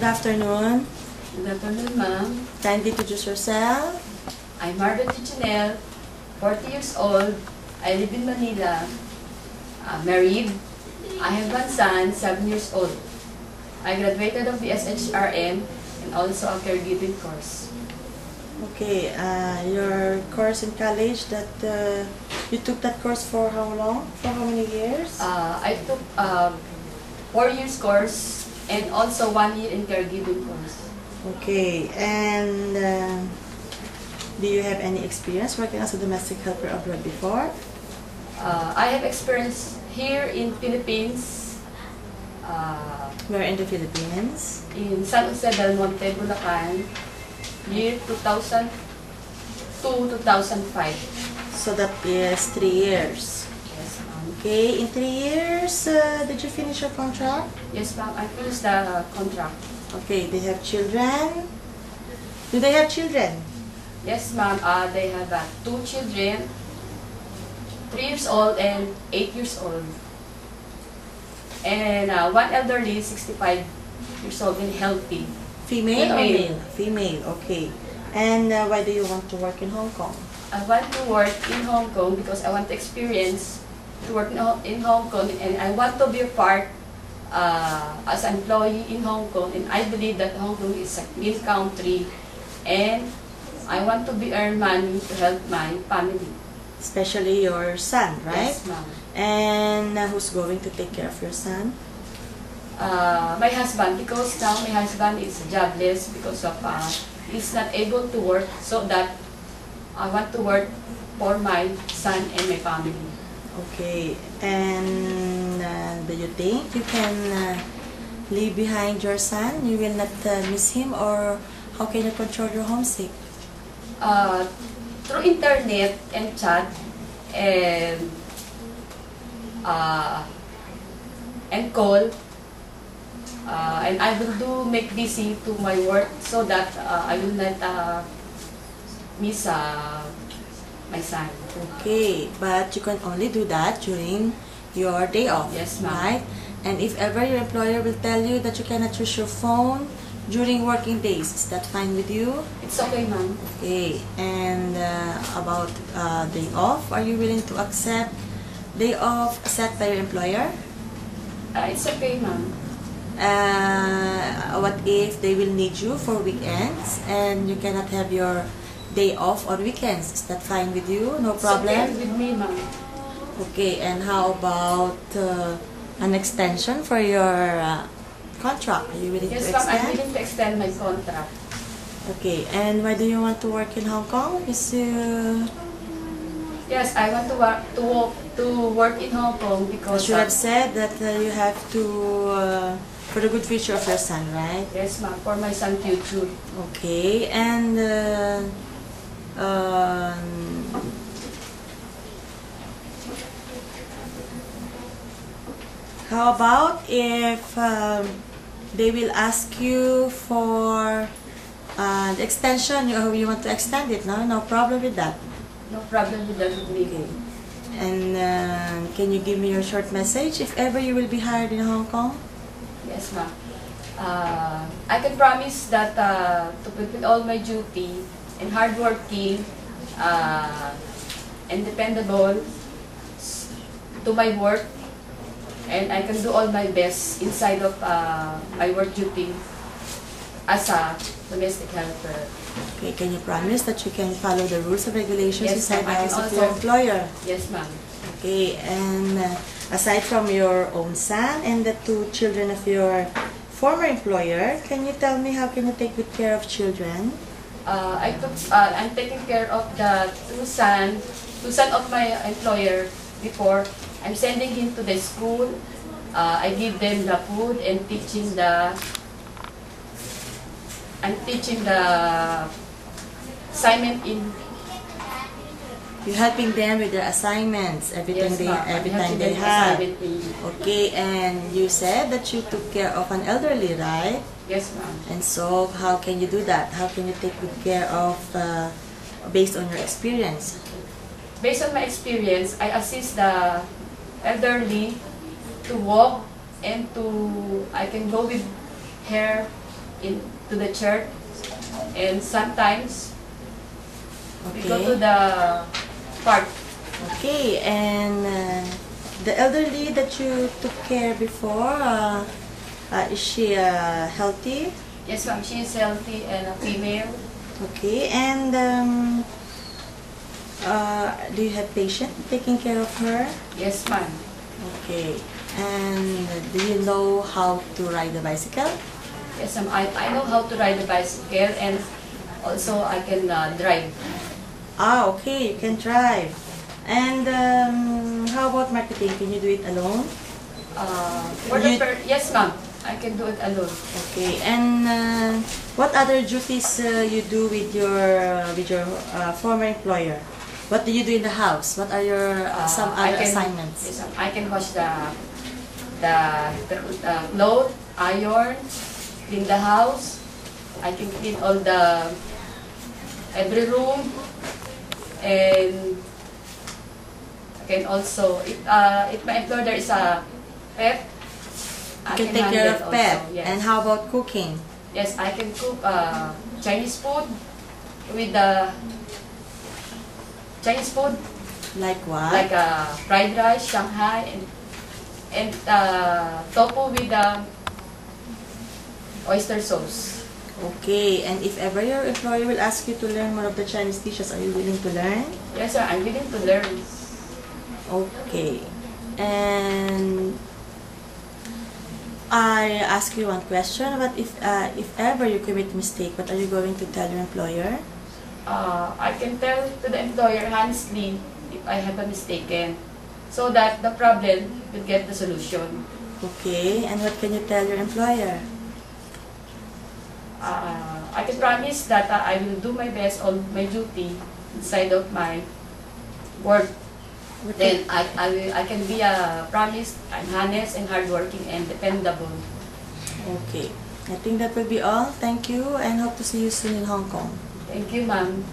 afternoon. Good afternoon, ma'am. Kindly introduce yourself. I'm Margaret Chanel, 40 years old. I live in Manila. Married. I have one son, 7 years old. I graduated of the SHRM and also a caregiving course. Okay, your course in college that you took that course for how long? For how many years? I took 4 years course and also 1 year in caregiving course. Okay, and do you have any experience working as a domestic helper abroad before? I have experience here in Philippines, Where in the Philippines? in San Jose del Monte, Bulacan, year 2000 to 2005. So that is 3 years. Yes, ma'am. Okay, in 3 years, did you finish your contract? Yes, ma'am. I finished the contract. Okay, they have children? Do they have children? Yes, ma'am. They have 2 children, 3 years old and 8 years old. And one elderly, 65 years old and healthy. Female or Female. male? Female, okay. And why do you want to work in Hong Kong? I want to work in Hong Kong because I want to experience to work in Hong Kong, and I want to be a part as an employee in Hong Kong, and I believe that Hong Kong is a clean country, and I want to be earn money to help my family. Especially your son, right? Yes, ma'am. And who's going to take care of your son? My husband, because now my husband is jobless because of he's not able to work, so that I want to work for my son and my family. Okay, and do you think you can leave behind your son? You will not miss him, or how can you control your homesick? Through internet and chat and call, and I will do make busy to my work so that I will not miss my son. Okay, but you can only do that during your day off, Yes, ma'am. right? And if ever your employer will tell you that you cannot use your phone during working days, is that fine with you? It's okay, ma'am. Okay, and about day off, are you willing to accept day off set by your employer? It's okay, ma'am. What if they will need you for weekends and you cannot have your day off on weekends? Is that fine with you? No It's okay problem? with me, ma'am. Okay, and how about an extension for your contract? Are you willing Yes, to ma'am. I'm extend? willing to extend my contract. Okay, and why do you want to work in Hong Kong? Yes, I want to work in Hong Kong because You have said that you have to, for the good future of your son, right? yes, ma'am, for my son future. Okay, and how about if they will ask you for the extension, you want to extend it, no? No problem with that. No problem with that with me. And can you give me your short message if ever you will be hired in Hong Kong? Yes, ma'am. I can promise that to fulfill all my duty and hardworking and dependable to my work, and I can do all my best inside of my work duty as a domestic helper. Okay, can you promise that you can follow the rules and regulations Yes, inside the ma'am. I can house of also- your employer? Yes, ma'am. Okay, and aside from your own son and the 2 children of your former employer, can you tell me how can you take good care of children? I'm taking care of the two son of my employer before. I'm sending him to the school. I give them the food and I'm teaching the assignment in. You're helping them with their assignments every time Yes, ma'am. every I'm time helping they them have. assignment in. Okay, and you said that you took care of an elderly, right? Yes, ma'am. And so, how can you do that? How can you take good care of, based on your experience? Based on my experience, I assist the elderly to walk and I can go with her to the church, and sometimes we go to Okay. the park. Okay, and the elderly that you took care before, is she healthy? Yes, ma'am. She is healthy and a female. Okay, and do you have patient taking care of her? Yes, ma'am. Okay, and do you know how to ride a bicycle? Yes, ma'am. I know how to ride a bicycle, and also I can drive. Ah, okay, you can drive. And how about marketing? Can you do it alone? Yes, ma'am. I can do it alone. Okay, and what other duties you do with your former employer? What do you do in the house? What are your some other assignments? Yes, ma'am. I can wash the clothes, iron, clean the house. I can clean all the every room, and I can also if my employer is a pet, I You can take care of handle pet. also, yes. And how about cooking? Yes, I can cook Chinese food with the Chinese food Like what? like fried rice, Shanghai, and tofu with oyster sauce. Okay, and if ever your employer will ask you to learn more of the Chinese dishes, are you willing to learn? Yes, sir. I'm willing to learn. Okay, and I ask you one question. But if ever you commit mistake, what are you going to tell your employer? I can tell to the employer honestly if I have a mistaken, so that the problem will get the solution. Okay, and what can you tell your employer? I can promise that I will do my best on my duty inside of my work. What Then I can be a promise I'm honest and hardworking and dependable. Okay, I think that will be all. Thank you, and hope to see you soon in Hong Kong. Thank you, ma'am.